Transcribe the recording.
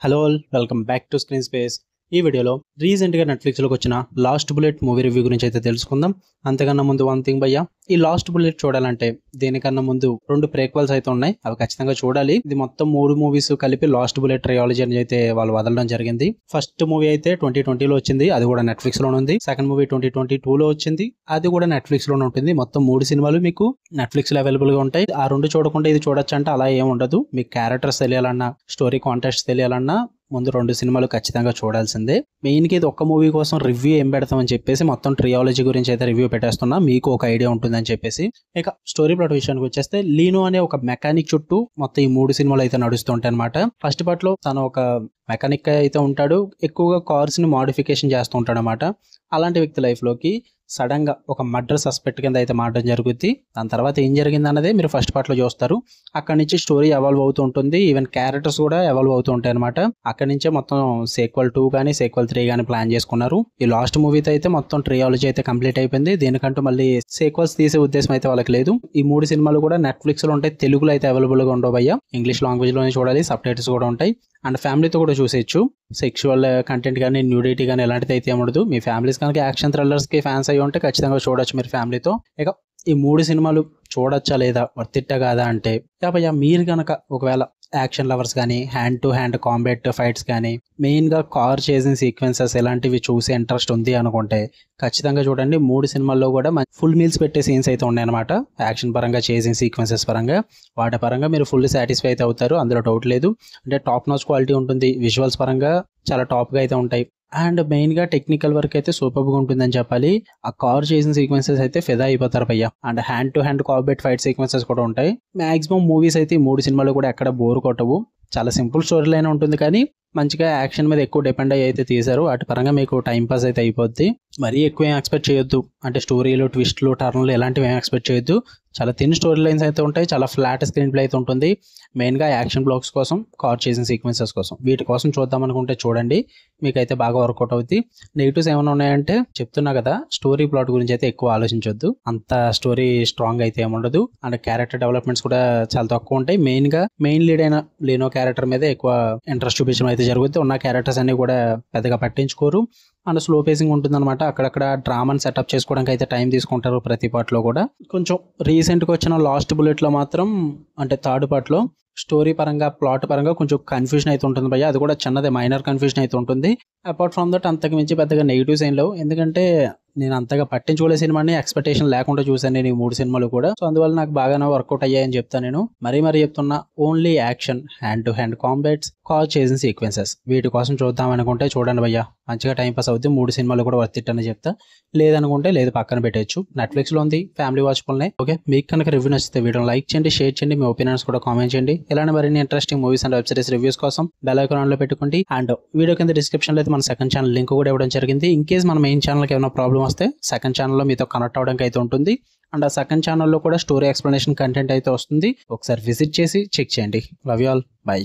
Hello all, welcome back to screen space. ఈ వీడియోలో రీసెంట్గా నెట్ఫ్లిక్స్లోకి వచ్చిన లాస్ట్ బుల్లెట్ మూవీ రివ్యూ గురించి అయితే తెలుసుకుందాం. అంతకన్నా ముందు వన్ థింగ్ భయ్యా, ఈ లాస్ట్ బుల్లెట్ చూడాలంటే దీనికన్నా ముందు 2 ప్రేక్వల్స్ అయితే ఉన్నాయి, అవి ఖచ్చితంగా చూడాలి. ఇది మొత్తం 3 మూవీస్ కలిపి లాస్ట్ బుల్లెట్ ట్రయాలజీ అని అయితే వాళ్ళు వదలడం జరిగింది. ఫస్ట్ మూవీ అయితే 2020లో వచ్చింది, అది కూడా నెట్ఫ్లిక్స్ లోనే ఉంది. సెకండ్ మూవీ 2022లో వచ్చింది, అది కూడా నెట్ఫ్లిక్స్ లోనే ఉంటుంది. మొత్తం 3 సినిమాలు మీకు నెట్ఫ్లిక్స్ లో అవైలబుల్ గా ఉంటాయి. ఆ 2 చూడకుండా ఇది చూడొచ్చు అంటే అలా ఏం ఉండదు. మీకు క్యారెక్టర్స్ తెలియాలన్నా, స్టోరీ కాంటెక్స్ట్ తెలియాలన్నా ముందు 2 సినిమాలు ఖచ్చితంగా చూడాల్సిందే. మెయిన్ కి ఇది ఒక్క మూవీ కోసం రివ్యూ ఏం పెడతామని చెప్పేసి మొత్తం ట్రియాలజీ గురించి అయితే రివ్యూ పెట్టేస్తున్నా, మీకు ఒక ఐడియా ఉంటుందని చెప్పేసి. ఇక స్టోరీ ప్లాట్ విషయానికి వచ్చేస్తే, లీనో అనే ఒక మెకానిక్ చుట్టూ మొత్తం ఈ 3 సినిమాలు అయితే నడుస్తుంటాయి అనమాట. ఫస్ట్ పార్ట్ లో తను ఒక మెకానిక్ అయితే ఉంటాడు, ఎక్కువగా కార్స్ ని మోడిఫికేషన్ చేస్తూ ఉంటాడు అనమాట. అలాంటి వ్యక్తి లైఫ్ లోకి సడన్ గా ఒక మర్డర్ సస్పెక్ట్ కింద అయితే మారడం జరుగుద్ది. దాని తర్వాత ఏం జరిగింది అన్నదే మీరు ఫస్ట్ పార్ట్ లో చూస్తారు. అక్కడి నుంచి స్టోరీ ఎవాల్వ్ అవుతూ ఉంటుంది, ఈవెన్ క్యారెక్టర్స్ కూడా ఎవాల్వ్ అవుతూ ఉంటాయి అనమాట. అక్కడి నుంచే మొత్తం సీక్వెల్ 2 కానీ సీక్వెల్ 3 కానీ ప్లాన్ చేసుకున్నారు. ఈ లాస్ట్ మూవీతో అయితే మొత్తం ట్రియాలజీ అయితే కంప్లీట్ అయిపోయింది. దీనికంటూ మళ్ళీ సీక్వెల్స్ తీసే ఉద్దేశం అయితే వాళ్ళకి లేదు. ఈ 3 సినిమాలు కూడా నెట్ఫ్లిక్స్ లో ఉంటాయి, తెలుగులో అయితే అవైలబుల్ గా ఉండవు భయ్యా. ఇంగ్లీష్ లాంగ్వేజ్ లోనే చూడాలి, సబ్ టైటిల్స్ కూడా ఉంటాయి. అండ్ ఫ్యామిలీతో కూడా చూసేయచ్చు. సెక్షువల్ కంటెంట్ కానీ, న్యూడిటీ కానీ ఎలాంటిది అయితే ఏమడదు. మీ ఫ్యామిలీస్ కనుక యాక్షన్ థ్రిల్లర్స్ కి ఫ్యాన్స్ అయ్యి ఉంటే ఖచ్చితంగా చూడొచ్చు మీరు ఫ్యామిలీతో. ఇక ఈ 3 సినిమాలు చూడొచ్చా లేదా, వర్తిట్టా కాదా అంటే, భయ్యా మీరు కనుక ఒకవేళ యాక్షన్ లవర్స్ కానీ, hand to hand combat fights కానీ, మెయిన్ గా కార్ చేసింగ్ సీక్వెన్సెస్ ఇలాంటివి చూసే ఇంట్రెస్ట్ ఉంది అనుకుంటే ఖచ్చితంగా చూడండి. 3 సినిమాల్లో కూడా ఫుల్ మీల్స్ పెట్టే సీన్స్ అయితే ఉన్నాయన్నమాట. యాక్షన్ పరంగా, చేసింగ్ సీక్వెన్సెస్ పరంగా, వాటి పరంగా మీరు ఫుల్ సాటిస్ఫై అయితే అవుతారు, అందులో డౌట్ లేదు. అంటే టాప్ నాచ్ క్వాలిటీ ఉంటుంది, విజువల్స్ పరంగా చాలా టాప్ గా అయితే ఉంటాయి. అండ్ మెయిన్ గా టెక్నికల్ వర్క్ అయితే సూపర్ గా ఉంటుందని చెప్పాలి. ఆ కార్ చేసిన సీక్వెన్సెస్ అయితే ఫిదా అయిపోతారు భయ్యా. And hand to hand combat fight sequences కూడా ఉంటాయి. మాక్సిమం మూవీస్ అయితే ఈ 3 సినిమాలు కూడా ఎక్కడ బోర్ కొట్టవు. చాలా సింపుల్ స్టోరీ లైన్ ఉంటుంది, కానీ మంచిగా యాక్షన్ మీద ఎక్కువ డిపెండ్ అయ్యి అయితే తీశారు. వాటి పరంగా మీకు టైం పాస్ అయితే అయిపోద్ది. మరీ ఎక్కువ ఏం ఎక్స్పెక్ట్ చేయొద్దు, అంటే స్టోరీలు, ట్విస్ట్లు, టర్న్లు ఇలాంటివి ఏం ఎక్స్పెక్ట్ చేయొద్దు. చాలా థిన్ స్టోరీ లైన్స్ అయితే ఉంటాయి, చాలా ఫ్లాట్ స్క్రీన్ ప్లే అయితే ఉంటుంది. మెయిన్గా యాక్షన్ బ్లాక్స్ కోసం, కార్ చేసిన సీక్వెన్సెస్ కోసం, వీటి కోసం చూద్దాం అనుకుంటే చూడండి, మీకైతే బాగా వర్కౌట్ అవుతుంది. నెగిటివ్స్ ఏమైనా ఉన్నాయంటే చెప్తున్నా కదా, స్టోరీ ప్లాట్ గురించి అయితే ఎక్కువ ఆలోచించొద్దు, అంత స్టోరీ స్ట్రాంగ్ అయితే ఏముండదు. అండ్ క్యారెక్టర్ డెవలప్మెంట్స్ కూడా చాలా తక్కువ ఉంటాయి. మెయిన్ లీడ్ అయిన లీనో క్యారెక్టర్ మీద ఎక్కువ ఇంట్రెస్ట్ చూపించడం అయితే జరుగుతుంది. ఉన్న క్యారెక్టర్స్ అన్ని కూడా పెద్దగా పట్టించుకోరు. అండ్ స్లో పేసింగ్ ఉంటుంది అనమాట. అక్కడక్కడ డ్రామాని సెటప్ చేసుకోవడానికి అయితే టైం తీసుకుంటారు ప్రతి పార్ట్లో కూడా. కొంచెం రీసెంట్గా వచ్చిన లాస్ట్ బుల్లెట్లో మాత్రం, అంటే థర్డ్ పార్ట్లో స్టోరీ పరంగా, ప్లాట్ పరంగా కొంచెం కన్ఫ్యూజన్ అయితే ఉంటుంది భయ్య. అది కూడా చిన్నదే, మైనర్ కన్ఫ్యూజన్ అయితే ఉంటుంది. అపార్ట్ ఫ్రమ్ దట్ అంతకు మించి పెద్దగా నెగిటివ్స్ ఏం లేవు. ఎందుకంటే నేను అంతగా పట్టించుకోలే సినిమాని, ఎక్స్పెక్టేషన్ లేకుండా చూసాను నేను ఈ 3 సినిమాలు కూడా. సో అందువల్ల నాకు బాగానే వర్కౌట్ అయ్యాయని చెప్తాను నేను. మరీ చెప్తున్నా, only action, hand to hand combats, call చేసిన సీక్వెన్సెస్, వీటి కోసం చూద్దాం అనుకుంటే చూడండి భయ్య, మంచిగా టైం పాస్ అవుతుంది. 3 సినిమాలు కూడా వర్త్ అని చెప్తా. లేదనుకుంటే లేదు, పక్కన పెట్టచ్చు. నెట్ఫ్లిక్స్ లో ఉంది, ఫ్యామిలీ వాచబుల్నే. ఓకే, మీకు కనుక రివ్యూ నచ్చితే వీడియోని లైక్ చేయండి, షేర్ చేయండి, మీ ఒపీనియన్స్ కూడా కామెంట్ చేయండి. ఇలాంటి మరిన్ని interesting movies and web series reviews కోసం బెల్ ఐకాన్ ఆన్ లో పెట్టుకోండి. అండ్ వీడియో కింద డిస్క్రిప్షన్ లో అయితే మన సెకండ్ ఛానల్ లింక్ కూడా ఇవ్వడం జరిగింది. ఇన్ కేస్ మన మెయిన్ ఛానల్ కి ఏమైనా ప్రాబ్లం వస్తే సెకండ్ ఛానల్లో మీతో కనెక్ట్ అవడానికి అయితే ఉంటుంది. అండ్ ఆ సెకండ్ ఛానల్లో కూడా స్టోరీ ఎక్స్ప్లెనేషన్ కంటెంట్ అయితే వస్తుంది. ఒకసారి విజిట్ చేసి చెక్ చేయండి. Love you all, by.